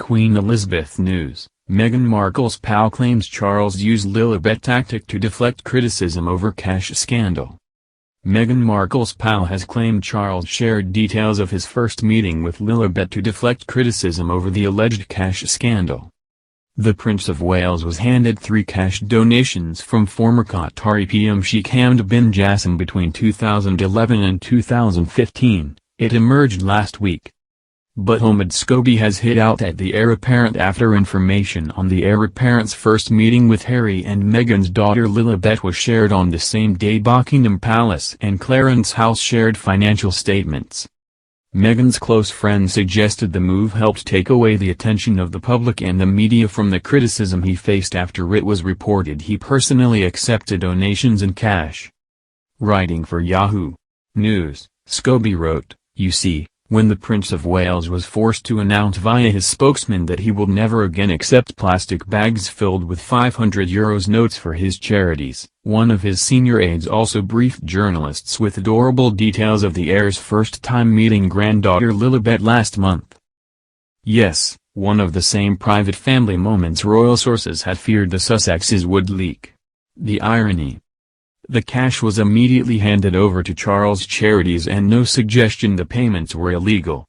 Queen Elizabeth news, Meghan Markle's pal claims Charles used Lilibet tactic to deflect criticism over cash scandal. Meghan Markle's pal has claimed Charles shared details of his first meeting with Lilibet to deflect criticism over the alleged cash scandal. The Prince of Wales was handed 3 cash donations from former Qatari PM Sheikh Hamad bin Jassim between 2011 and 2015, it emerged last week. But Omid Scobie has hit out at the heir apparent after information on the heir apparent's first meeting with Harry and Meghan's daughter Lilibet was shared on the same day Buckingham Palace and Clarence House shared financial statements. Meghan's close friend suggested the move helped take away the attention of the public and the media from the criticism he faced after it was reported he personally accepted donations in cash. Writing for Yahoo News, Scobie wrote, "You see, when the Prince of Wales was forced to announce via his spokesman that he will never again accept plastic bags filled with €500 notes for his charities, one of his senior aides also briefed journalists with adorable details of the heir's first time meeting granddaughter Lilibet last month. Yes, one of the same private family moments royal sources had feared the Sussexes would leak. The irony. The cash was immediately handed over to Charles' charities and no suggestion the payments were illegal."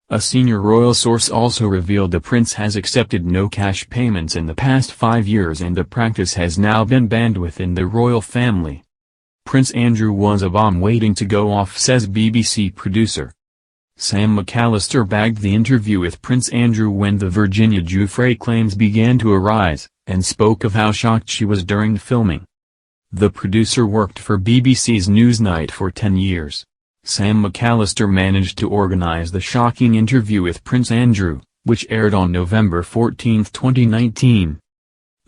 A senior royal source also revealed the prince has accepted no cash payments in the past 5 years and the practice has now been banned within the royal family. "Prince Andrew was a bomb waiting to go off," says BBC producer. Sam McAllister bagged the interview with Prince Andrew when the Virginia Giuffre claims began to arise, and spoke of how shocked she was during filming. The producer worked for BBC's Newsnight for 10 years. Sam McAllister managed to organize the shocking interview with Prince Andrew, which aired on November 14, 2019.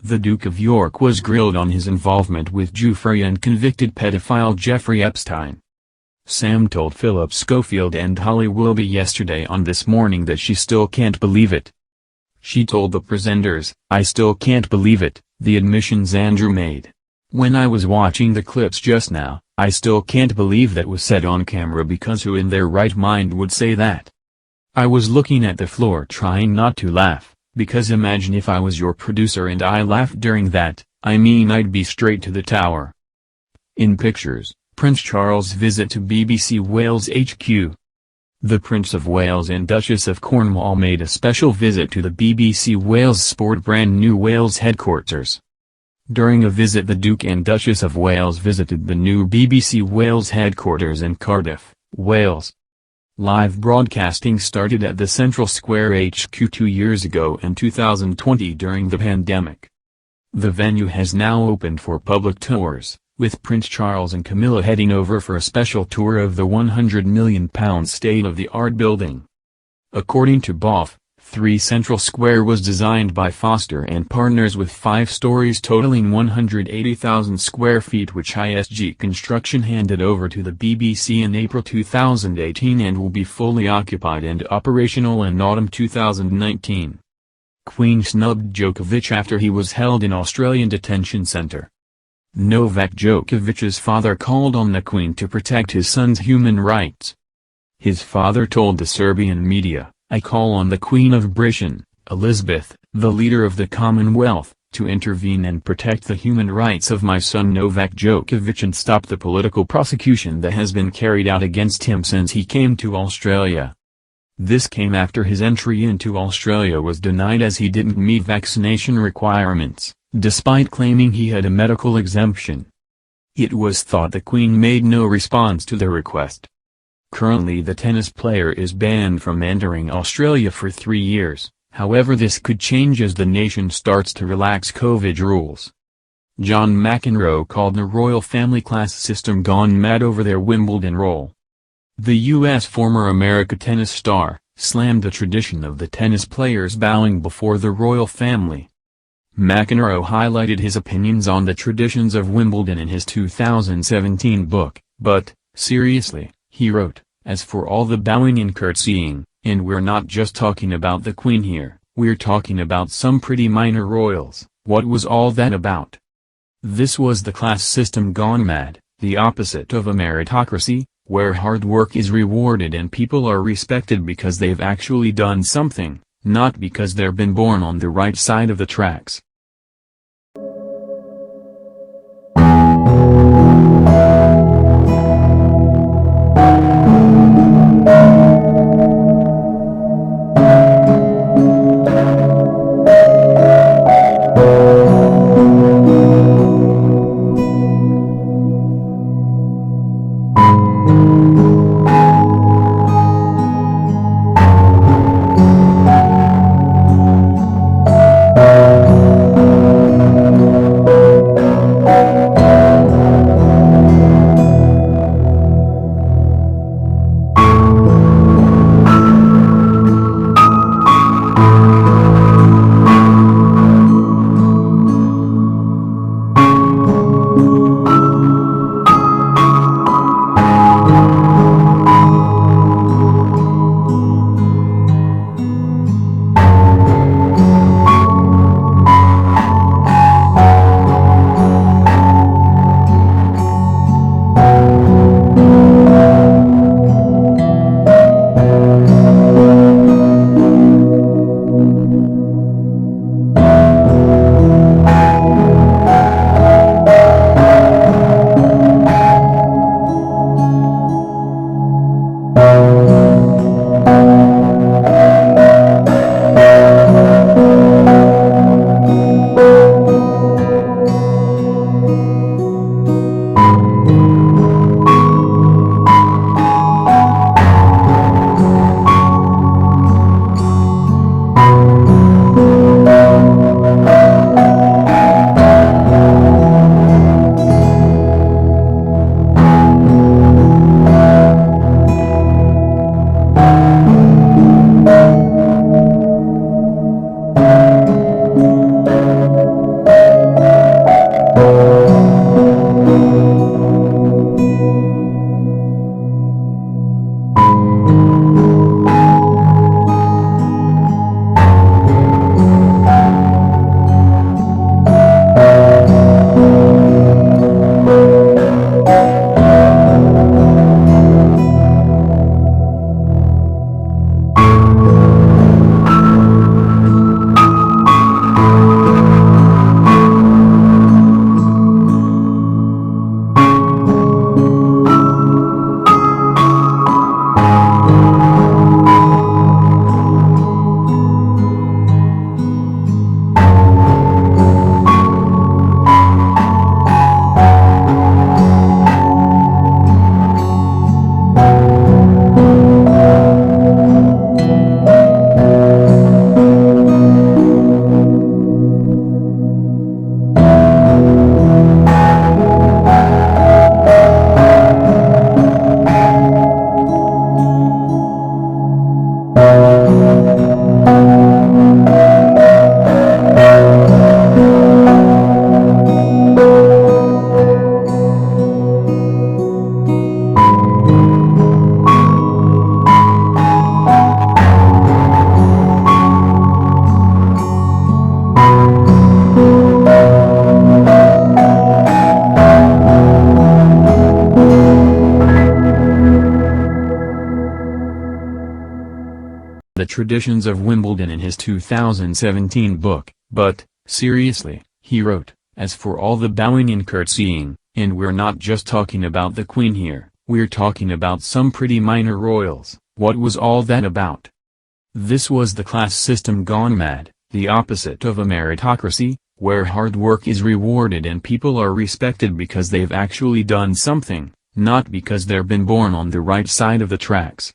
The Duke of York was grilled on his involvement with Giuffre and convicted pedophile Jeffrey Epstein. Sam told Philip Schofield and Holly Willoughby yesterday on This Morning that she still can't believe it. She told the presenters, "I still can't believe it, the admissions Andrew made. When I was watching the clips just now, I still can't believe that was said on camera because who in their right mind would say that? I was looking at the floor trying not to laugh, because imagine if I was your producer and I laughed during that, I mean I'd be straight to the tower." In pictures, Prince Charles' visit to BBC Wales HQ. The Prince of Wales and Duchess of Cornwall made a special visit to the BBC Wales Sport brand new Wales headquarters. During a visit the Duke and Duchess of Wales visited the new BBC Wales headquarters in Cardiff, Wales. Live broadcasting started at the Central Square HQ 2 years ago in 2020 during the pandemic. The venue has now opened for public tours, with Prince Charles and Camilla heading over for a special tour of the £100 million state-of-the-art building. According to BOF, 3 Central Square was designed by Foster and Partners with 5 stories totaling 180,000 square feet which ISG Construction handed over to the BBC in April 2018 and will be fully occupied and operational in autumn 2019. Queen snubbed Djokovic after he was held in Australian detention centre. Novak Djokovic's father called on the Queen to protect his son's human rights. His father told the Serbian media, "I call on the Queen of Britain, Elizabeth, the leader of the Commonwealth, to intervene and protect the human rights of my son Novak Djokovic and stop the political prosecution that has been carried out against him since he came to Australia." This came after his entry into Australia was denied as he didn't meet vaccination requirements, despite claiming he had a medical exemption. It was thought the Queen made no response to the request. Currently the tennis player is banned from entering Australia for 3 years, however this could change as the nation starts to relax COVID rules. John McEnroe called the royal family class system gone mad over their Wimbledon role. The U.S. former America tennis star slammed the tradition of the tennis players bowing before the royal family. McEnroe highlighted his opinions on the traditions of Wimbledon in his 2017 book, but, seriously, he wrote, "As for all the bowing and curtsying, and we're not just talking about the Queen here, we're talking about some pretty minor royals, what was all that about? This was the class system gone mad, the opposite of a meritocracy, where hard work is rewarded and people are respected because they've actually done something, not because they've been born on the right side of the tracks. The traditions of Wimbledon in his 2017 book, but, seriously, he wrote, as for all the bowing and curtsying, and we're not just talking about the Queen here, we're talking about some pretty minor royals, what was all that about? This was the class system gone mad, the opposite of a meritocracy, where hard work is rewarded and people are respected because they've actually done something, not because they've been born on the right side of the tracks.